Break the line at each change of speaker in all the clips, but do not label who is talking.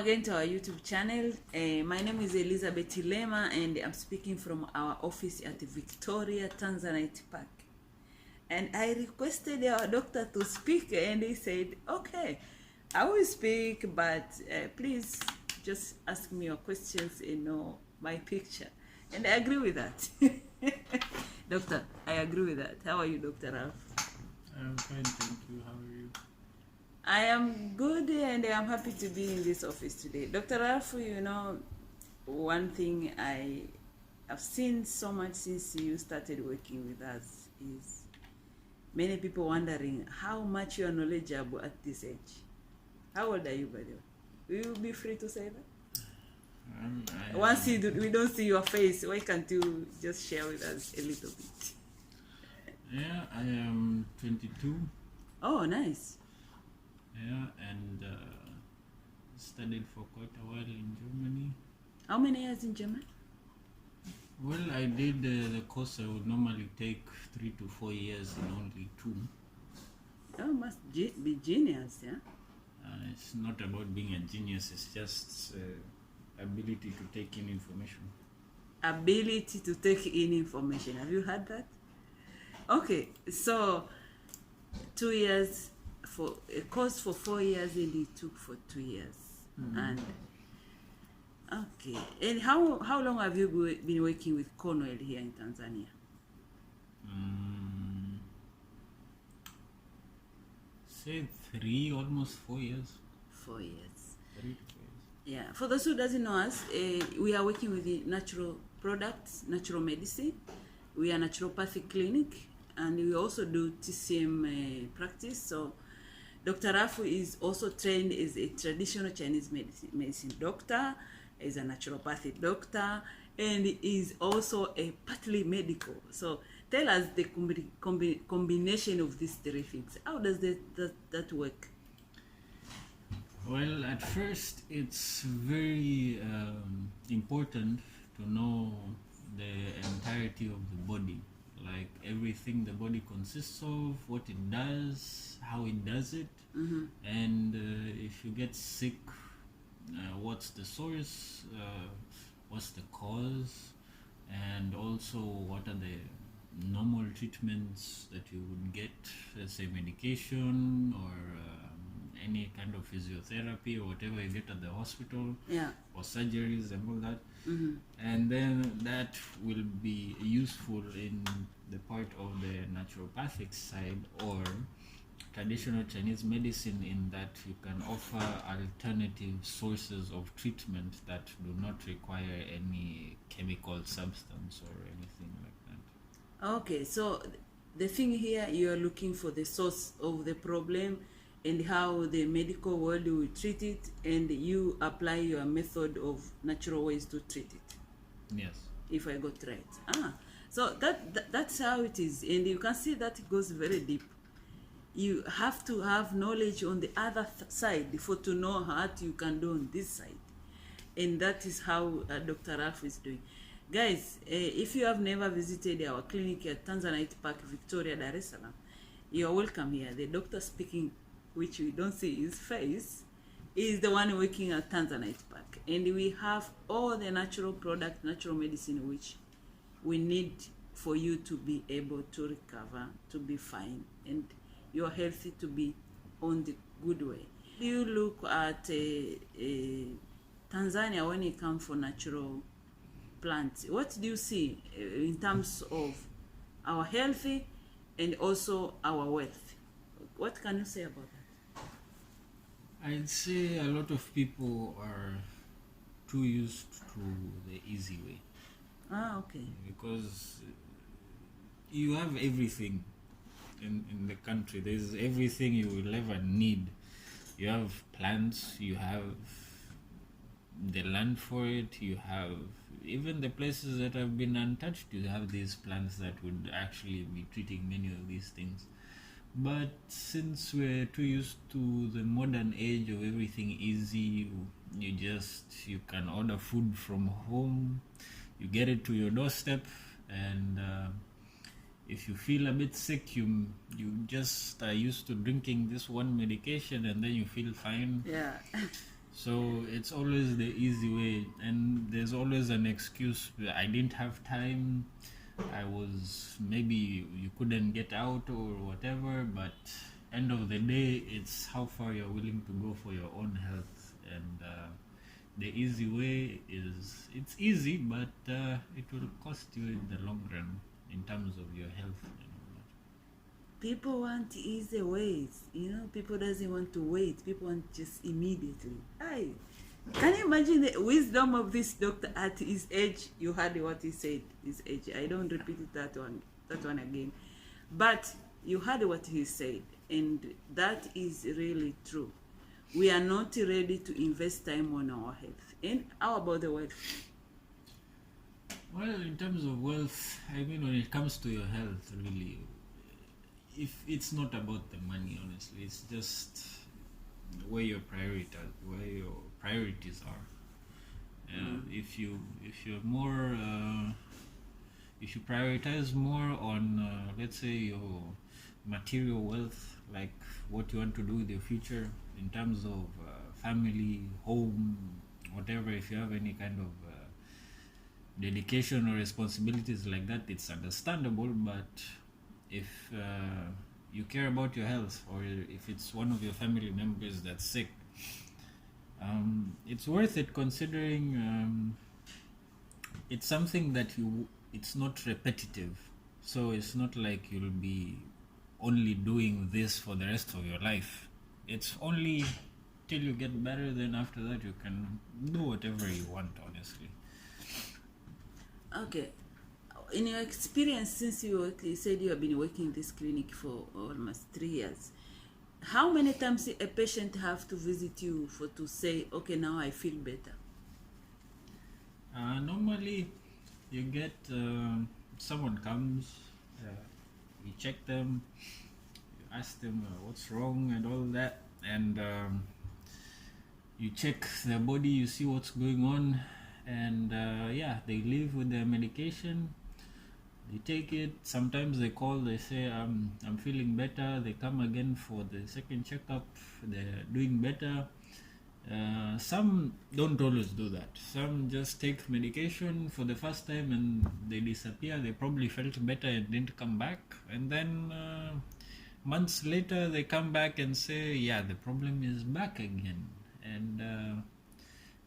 again to our YouTube channel. My name is Elizabeth Lema and I'm speaking from our office at Victoria Tanzanite Park. And I requested our doctor to speak and he said, okay, I will speak, but please just ask me your questions and know my picture. And I agree with that. Doctor, I agree with that. How are you, Dr. Ralph?
I'm fine, thank you. How are you?
I am good and I'm happy to be in this office today. Dr. Ralph, you know, one thing I have seen so much since you started working with us is many people wondering how much you are knowledgeable at this age. How old are you, by the way? Will you be free to say that? Once we don't see your face, why can't you just share with us a little bit?
Yeah, I am 22.
Oh, nice.
Yeah, and studied for quite a while in Germany.
How many years in Germany?
Well, I did the course I would normally take 3 to 4 years in only 2.
Oh, must be genius, yeah?
It's not about being a genius, it's just ability to take in information.
Ability to take in information. Have you heard that? Okay, so 2 years for a course for 4 years and it took for 2 years.
Mm-hmm.
And okay, and how long have you been working with Cornwell here in Tanzania?
Say 3, almost 4 years.
4 years.
3 to 4 years.
Yeah, for those who doesn't know us, we are working with the natural products, natural medicine. We are naturopathic clinic and we also do TCM practice. So Dr. Rafu is also trained as a traditional Chinese medicine doctor, is a naturopathic doctor, and is also a partly medical. So tell us the combination of these 3 things. How does that work?
Well, at first, it's very important to know the entirety of the body, like everything the body consists of, what it does, how it does it, and if you get sick, what's the source, what's the cause, and also what are the normal treatments that you would get, let's say medication or any kind of physiotherapy or whatever you get at the hospital, or surgeries and all that. And then that will be useful in the part of the naturopathic side or traditional Chinese medicine, in that you can offer alternative sources of treatment that do not require any chemical substance or anything like that.
Okay, so the thing here, you are looking for the source of the problem and how the medical world will treat it, and you apply your method of natural ways to treat it.
Yes. If
I got right. So that's how it is, and you can see that it goes very deep. You have to have knowledge on the other side before to know what you can do on this side, and that is how Dr. Ralph is doing. Guys, if you have never visited our clinic at Tanzanite Park, Victoria, Dar es Salaam, you are welcome here. The doctor speaking, which we don't see his face, is the one working at Tanzanite Park. And we have all the natural product, natural medicine, which we need for you to be able to recover, to be fine, and you're healthy to be on the good way. You look at Tanzania when it comes for natural plants. What do you see in terms of our healthy and also our wealth? What can you say about that?
I'd say a lot of people are too used to the easy way.
Okay.
Because you have everything in the country. There's everything you will ever need. You have plants, you have the land for it, you have even the places that have been untouched, you have these plants that would actually be treating many of these things. But since we're too used to the modern age of everything easy, you can order food from home, you get it to your doorstep, and if you feel a bit sick, you just are used to drinking this one medication and then you feel fine.
Yeah.
So it's always the easy way, and there's always an excuse. I didn't have time. I was, maybe you couldn't get out or whatever. But end of the day, it's how far you're willing to go for your own health. And the easy way is, it's easy, but it will cost you in the long run in terms of your health and all that.
People want easy ways, people doesn't want to wait, people want just immediately. Can you imagine the wisdom of this doctor at his age? You heard what he said, his age. I don't repeat it, that one again, but you heard what he said, and that is really true. We are not ready to invest time on our health. And how about the wealth?
Well, in terms of wealth, I mean, when it comes to your health, really, if it's not about the money, honestly, it's just where your priorities are. If you prioritize more on, let's say, your material wealth, like what you want to do with your future in terms of family, home, whatever, if you have any kind of dedication or responsibilities like that, it's understandable. But if you care about your health, or if it's one of your family members that's sick, it's worth it, considering it's something that it's not repetitive. So it's not like you'll be only doing this for the rest of your life. It's only till you get better, then after that you can do whatever you want, honestly.
Okay. In your experience, since you said you have been working in this clinic for almost 3 years, how many times a patient have to visit you to say, okay, now I feel better?
Normally, you get someone comes, you check them, you ask them what's wrong and all that, and you check their body, you see what's going on, and they leave with their medication. They take it. Sometimes they call, they say, I'm feeling better. They come again for the second checkup. They're doing better. Some don't always do that. Some just take medication for the first time and they disappear. They probably felt better and didn't come back. And then months later, they come back and say, yeah, the problem is back again. And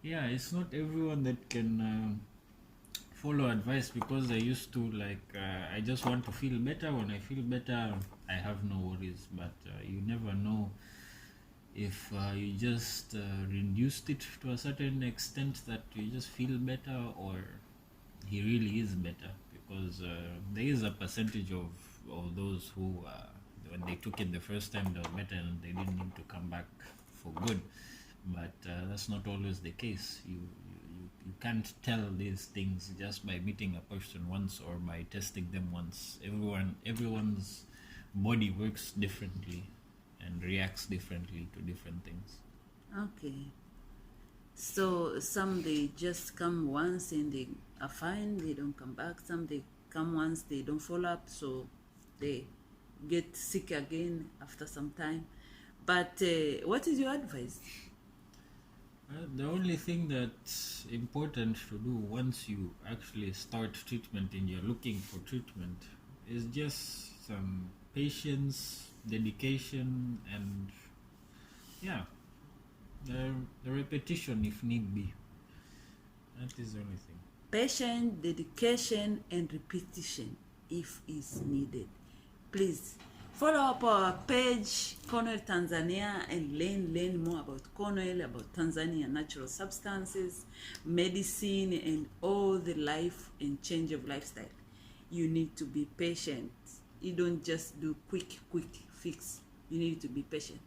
it's not everyone that can follow advice, because I used to I just want to feel better. When I feel better, I have no worries. But you never know if you just reduced it to a certain extent that you just feel better, or he really is better. Because there is a percentage of those who when they took it the first time they were better and they didn't need to come back for good. But that's not always the case. You can't tell these things just by meeting a person once or by testing them once. Everyone's body works differently and reacts differently to different things.
Okay. So some, they just come once and they are fine, they don't come back. Some, they come once, they don't follow up, so they get sick again after some time. But what is your advice?
The only thing that's important to do once you actually start treatment and you're looking for treatment is just some patience, dedication, and the repetition if need be. That is the only thing.
Patience, dedication, and repetition if is needed. Please follow up our page, Cornell Tanzania, and learn more about Cornell, about Tanzania natural substances, medicine, and all the life and change of lifestyle. You need to be patient. You don't just do quick fix. You need to be patient.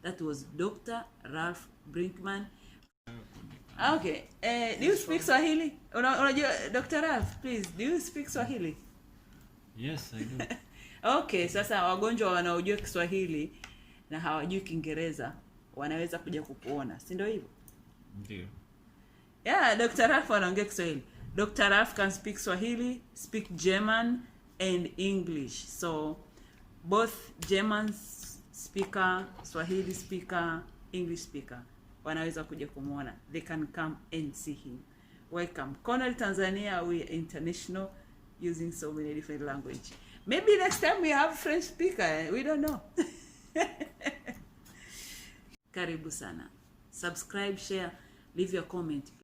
That was Dr. Ralph Brinkmann. Okay. Do you speak Swahili? Dr. Ralph, please, do you speak Swahili?
Yes, I do.
Okay, sasa wagonjwa wanaojua Kiswahili na hawajui Kiingereza wanaweza kuja kukuona, si ndio hivyo?
Ndio.
Yeah, Dr. Ralph anaongea Kiswahili. Dr. Ralph can speak Swahili, speak German and English. So both German speaker, Swahili speaker, English speaker wanaweza kuja kumuona. They can come and see him. Welcome. Colonel Tanzania, we are international, using so many different language. Maybe next time we have French speaker, we don't know. Karibu sana. Subscribe, share, leave your comment.